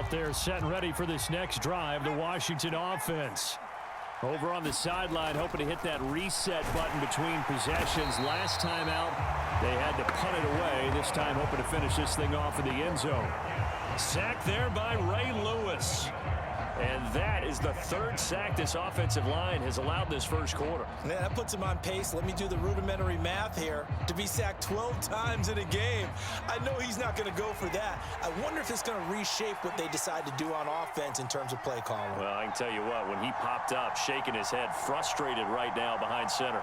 out there set and ready for this next drive, the Washington offense. Over on the sideline, hoping to hit that reset button between possessions. Last time out, they had to punt it away. This time, hoping to finish this thing off in the end zone. Sacked there by Ray Lewis. And that is the third sack this offensive line has allowed this first quarter. Man, that puts him on pace. Let me do the rudimentary math here. To be sacked 12 times in a game, I know he's not going to go for that. I wonder if it's going to reshape what they decide to do on offense in terms of play calling. Well, I can tell you what, when he popped up, shaking his head, frustrated right now behind center.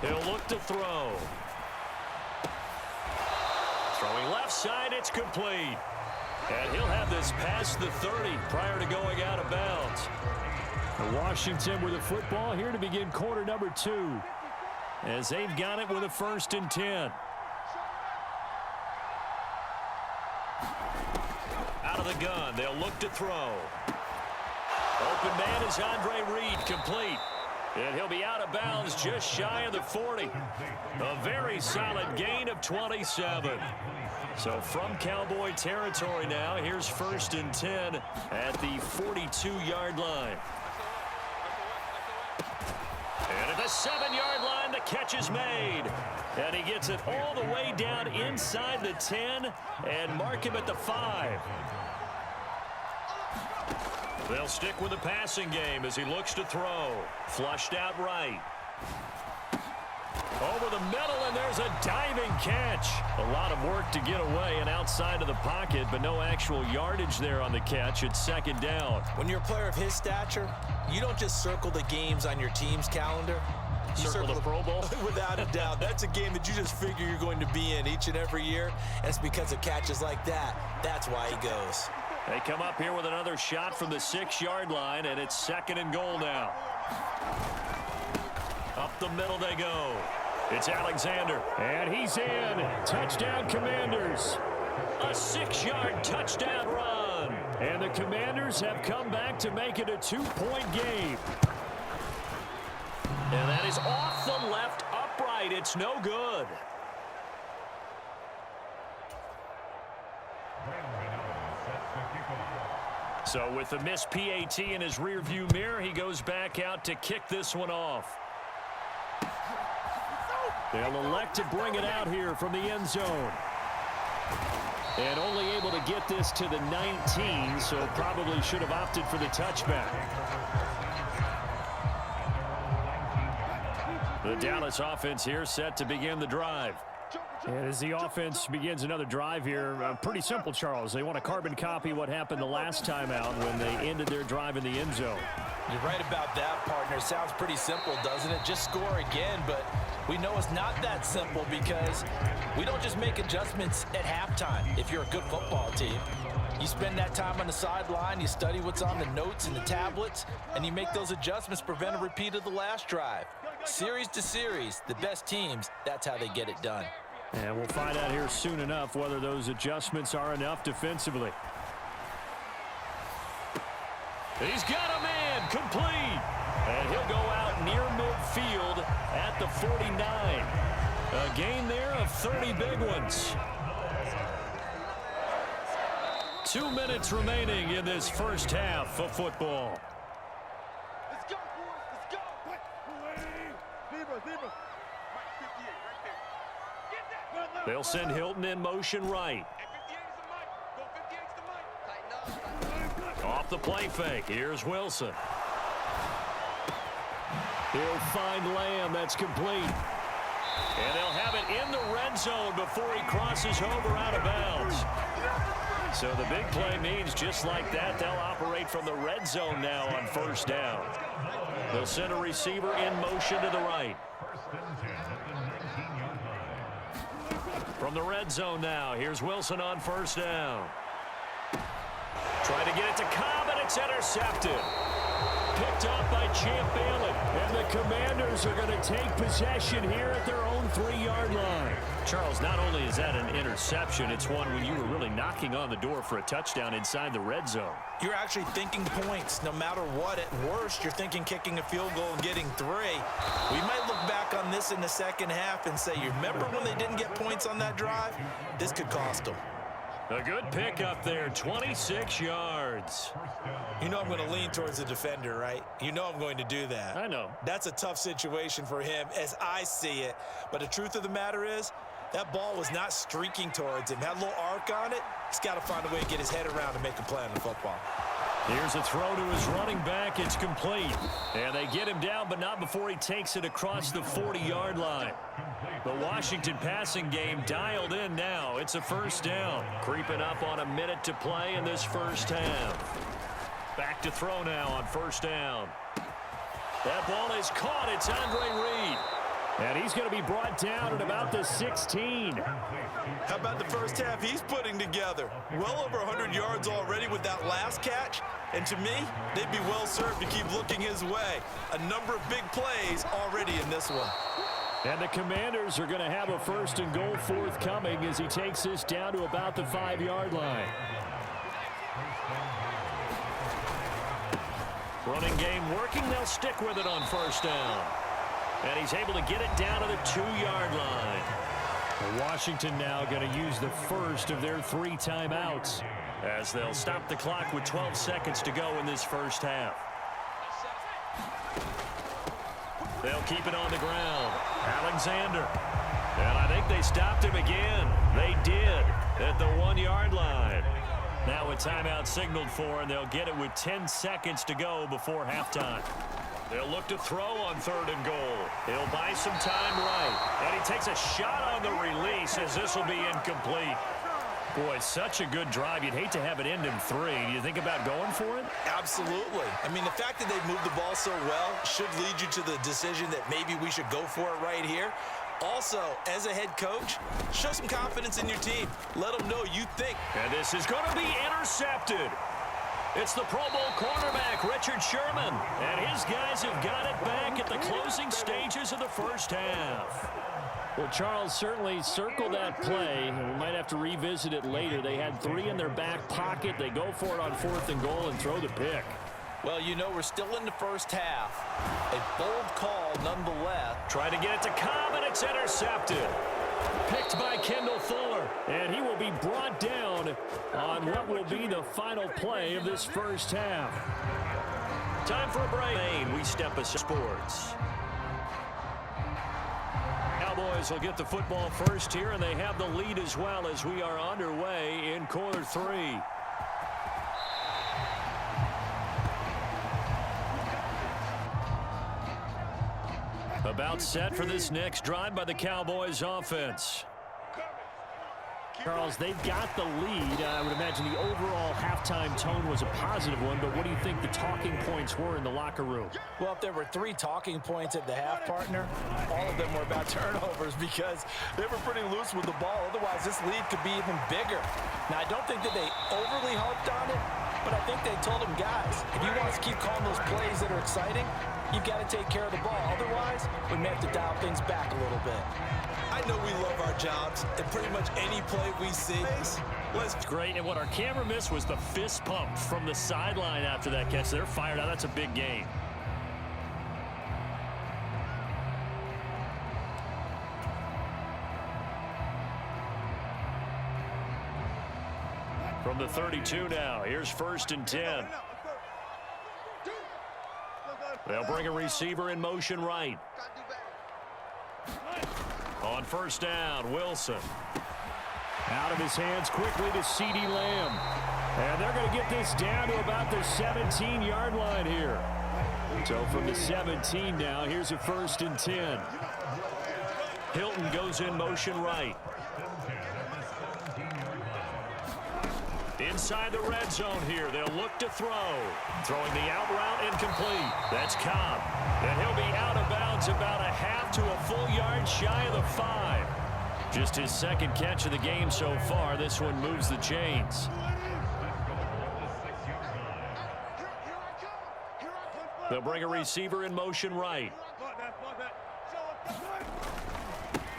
He'll look to throw. Throwing left side, it's complete. And he'll have this past the 30 prior to going out of bounds. Washington with the football here to begin quarter number 2. As they've got it with a 1st and 10. Out of the gun, they'll look to throw. Open man is Andre Reed, complete. And he'll be out of bounds just shy of the 40. A very solid gain of 27. So from Cowboy territory now, here's 1st and 10 at the 42-yard line. And at the 7-yard line, the catch is made. And he gets it all the way down inside the 10 and mark him at the 5. They'll stick with the passing game as he looks to throw. Flushed out right. Over the middle, and there's a diving catch. A lot of work to get away and outside of the pocket, but no actual yardage there on the catch. It's 2nd down. When you're a player of his stature, you don't just circle the games on your team's calendar. You circle the Pro Bowl? Without a doubt. That's a game that you just figure you're going to be in each and every year, and it's because of catches like that. That's why he goes. They come up here with another shot from the 6-yard line, and it's 2nd and goal now. Up the middle they go. It's Alexander, and he's in. Touchdown, Commanders. A 6-yard touchdown run. And the Commanders have come back to make it a 2-point game. And that is off the left upright. It's no good. So with the missed PAT in his rearview mirror, he goes back out to kick this one off. They'll elect to bring it out here from the end zone. And only able to get this to the 19, so probably should have opted for the touchback. The Dallas offense here set to begin the drive. And as the offense begins another drive here, pretty simple, Charles. They want to carbon copy what happened the last time out when they ended their drive in the end zone. You're right about that, partner. Sounds pretty simple, doesn't it? Just score again, but we know it's not that simple because we don't just make adjustments at halftime if you're a good football team. You spend that time on the sideline, you study what's on the notes and the tablets, and you make those adjustments to prevent a repeat of the last drive. Series to series, the best teams, that's how they get it done. And we'll find out here soon enough whether those adjustments are enough defensively. He's got a man, complete. And he'll go out near midfield at the 49. A gain there of 30 big ones. 2 minutes remaining in this first half of football. Let's go, boys. Let's go. They'll send Hilton in motion right. Off the play fake. Here's Wilson. He'll find Lamb. That's complete. And they'll have it in the red zone before he crosses over out of bounds. So the big play means just like that, they'll operate from the red zone now on 1st down. They'll send a receiver in motion to the right. From the red zone now, here's Wilson on 1st down. Trying to get it to Cobb, and it's intercepted. Picked off by Champ Bailey. And the Commanders are going to take possession here at their own 3-yard line. Charles, not only is that an interception, it's one when you were really knocking on the door for a touchdown inside the red zone. You're actually thinking points no matter what. At worst, you're thinking kicking a field goal and getting 3. We might look back on this in the second half and say, you remember when they didn't get points on that drive? This could cost them. A good pick up there, 26 yards. You know I'm going to lean towards the defender, right? You know I'm going to do that. I know. That's a tough situation for him as I see it. But the truth of the matter is, that ball was not streaking towards him. Had a little arc on it. He's got to find a way to get his head around and make a play on the football. Here's a throw to his running back. It's complete. And they get him down, but not before he takes it across the 40-yard line. The Washington passing game dialed in now. It's a first down. Creeping up on a minute to play in this first half. Back to throw now on first down. That ball is caught. It's Andre Reed. And he's going to be brought down at about the 16. How about the first half he's putting together? Well over 100 yards already with that last catch. And to me, they'd be well served to keep looking his way. A number of big plays already in this one. And the Commanders are going to have a first and goal forthcoming as he takes this down to about the 5-yard line. Running game working. They'll stick with it on first down. And he's able to get it down to the 2-yard line. Washington now going to use the first of their 3 timeouts as they'll stop the clock with 12 seconds to go in this first half. They'll keep it on the ground. Alexander. And I think they stopped him again. They did at the 1-yard line. Now a timeout signaled for, and they'll get it with 10 seconds to go before halftime. They'll look to throw on 3rd and goal. He'll buy some time right. And he takes a shot on the release as this will be incomplete. Boy, such a good drive. You'd hate to have it end in 3. Do you think about going for it? Absolutely. I mean, the fact that they've moved the ball so well should lead you to the decision that maybe we should go for it right here. Also, as a head coach, show some confidence in your team. Let them know you think. And this is going to be intercepted. It's the Pro Bowl cornerback, Richard Sherman. And his guys have got it back at the closing stages of the first half. Well, Charles, certainly circle that play. We might have to revisit it later. They had 3 in their back pocket. They go for it on 4th and goal and throw the pick. Well, you know, we're still in the first half. A bold call nonetheless. Trying to get it to Cobb, and it's intercepted. Picked by Kendall Fuller, and he will be brought down on what will be the final play of this first half. Time for a break. We step aside. Sports. Cowboys will get the football first here, and they have the lead as well as we are underway in quarter 3. About set for this next drive by the Cowboys offense. Charles, they've got the lead. I would imagine the overall halftime tone was a positive one, but what do you think the talking points were in the locker room? Well, if there were 3 talking points at the half, partner, all of them were about turnovers because they were pretty loose with the ball. Otherwise, this lead could be even bigger. Now, I don't think that they overly harped on it, but I think they told them, guys, if you want us to keep calling those plays that are exciting, you've got to take care of the ball. Otherwise, we may have to dial things back a little bit. I know we love our jobs, and pretty much any play we see, It's great, and what our camera missed was the fist pump from the sideline after that catch. They're fired out. That's a big gain. From the 32 now, here's 1st and 10. They'll bring a receiver in motion right. On first down, Wilson. Out of his hands quickly to CeeDee Lamb. And they're going to get this down to about the 17-yard line here. So from the 17 now, here's a 1st and 10. Hilton goes in motion right. Inside the red zone here, they'll look to throw. Throwing the out route incomplete. That's Cobb. And he'll be out of bounds about a half to a full yard shy of the 5. Just his 2nd catch of the game so far. This one moves the chains. They'll bring a receiver in motion right.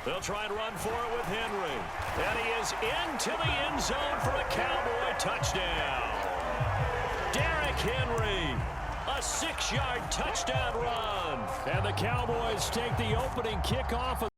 They'll try and run for it with Henry. And he is into the end zone for a Cowboy touchdown. Derrick Henry, a 6-yard touchdown run. And the Cowboys take the opening kickoff of